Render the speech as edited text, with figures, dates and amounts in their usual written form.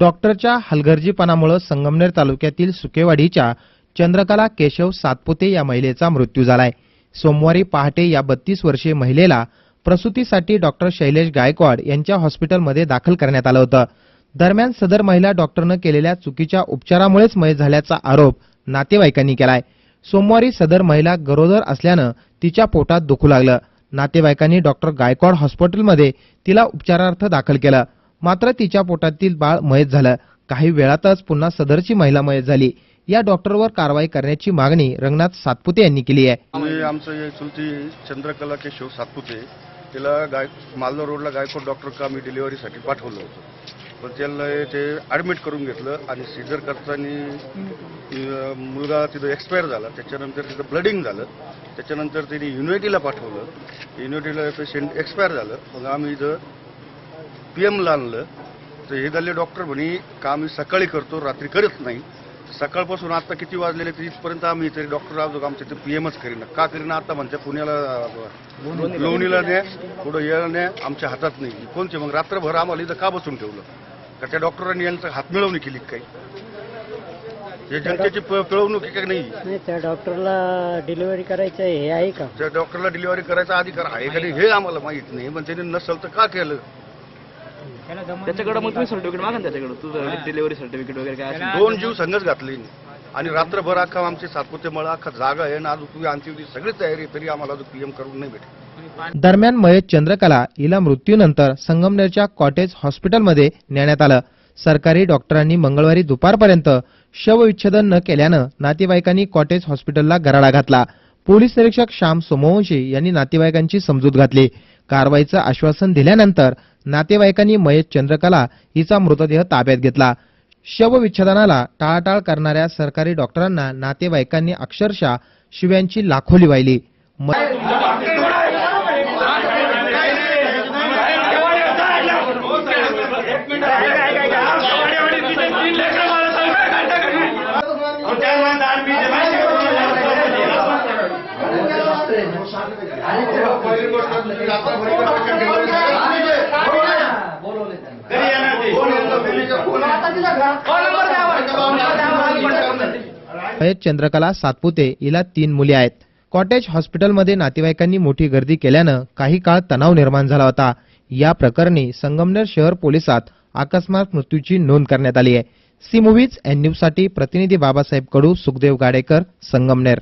डॉक्टरच्या हलगर्जीपणामुळे संगमनेर तालुक्यातील सुकेवाडीच्या चंद्रकला केशव सातपुते या महिलेचा मृत्यू झालाय। सोमवारी पहाटे या 32 वर्षीय महिलेला प्रसूतीसाठी डॉक्टर शैलेश गायकवाड यांच्या हॉस्पिटलमध्ये दाखल करण्यात आलं होतं। दरम्यान सदर महिला डॉक्टरनं केलेल्या चुकीच्या उपचारामुळेच मयत झाल्याचा आरोप नातेवाईकांनी केलाय। सोमवारी सदर महिला गरोदर असल्यानं तिच्या पोटात दुखू लागलं। नातेवाईकांनी डॉक्टर गायकवाड हॉस्पिटलमध्ये तिला उपचारार्थ दाखल केलं, मात्र तिच्या पोटातील बाळ मयत झालं। काही वेळातच पुन्हा सदरची महिला मयत झाली। या डॉक्टरवर कारवाई करण्याची मागणी रंगनाथ सातपुते यांनी केली आहे। आमचं चुलती चंद्रकला केशव सातपुते तिला मालदा रोडला गायकवाड डॉक्टर का मी डिलिव्हरीसाठी पाठवलं होतं, पण त्याला ते ॲडमिट करून घेतलं आणि सीझर करताना मुलगा तिथं एक्सपायर झाला। त्याच्यानंतर तिथं ब्लडिंग झालं। त्याच्यानंतर त्यांनी युनिव्हर्सिटीला पाठवलं। युनिव्हर्सिटीला पेशंट एक्सपायर झालं। मग आम्ही इथं पीएमला आणलं तर हे झाले डॉक्टर म्हणे का आम्ही सकाळी करतो, रात्री करत नाही। सकाळपासून आता किती वाजलेले तरी इथपर्यंत आम्ही तरी डॉक्टर आहोत आमच्या इथे पीएमच करीना का करीना। आता म्हणते पुण्याला लोणीला न्या, पुढे यायला न्या, आमच्या हातात नाही कोणते। मग रात्रभर आम्हाला इथं का बसून ठेवलं? का त्या डॉक्टरांनी यांचा हात मिळवणी केली काही? हे जनतेची पिळवणूक का नाही? त्या डॉक्टरला डिलिव्हरी करायचं हे आहे का? त्या डॉक्टरला डिलिव्हरी करायचा अधिकार आहे का नाही हे आम्हाला माहित नाही, पण त्यांनी नसेल तर का केलं? त्याच्याकडे मग तुम्ही सर्टिफिकेट मागा ना, त्याच्याकडे तुझं डिलिव्हरी सर्टिफिकेट वगैरे काय असेल। 2 जीव संघच घातले आणि रात्रभर अख्खा आमचे सातपुते मळा अख्खा जागा आहे ना, अजून तुम्ही आणखी सगळी तयारी तरी आम्हाला अजून पीएम करून नाही भेटले। दरम्यान मयत चंद्रकला हिला मृत्यूनंतर संगमनेरच्या कॉटेज हॉस्पिटलमध्ये नेण्यात आलं। सरकारी डॉक्टरांनी मंगळवारी दुपारपर्यंत शवविच्छेदन न केल्यानं नातेवाईकांनी कॉटेज हॉस्पिटलला गराडा घातला। पोलीस निरीक्षक श्याम सोमवंशी यांनी नातेवाईकांची समजूत घातली। कारवाईचं आश्वासन दिल्यानंतर नातेवाईकांनी मयत चंद्रकला हिचा मृतदेह ताब्यात घेतला। शवविच्छेदनाला टाळाटाळ करणाऱ्या सरकारी डॉक्टरांना नातेवाईकांनी अक्षरशः शिव्यांची लाखोली वाहिली। मयत चंद्रकला सातपुते हिला 3 मुले आहेत। कॉटेज हॉस्पिटलमध्ये नातेवाईकांनी मोठी गर्दी केल्यानं काही काळ तणाव निर्माण झाला होता। या प्रकरणी संगमनेर शहर पोलिसात अकस्मात मृत्यूची नोंद करण्यात आली आहे। सी मूव्हीज एन न्यूज साठी प्रतिनिधी बाबासाहेब कडू, सुखदेव गाडेकर, संगमनेर।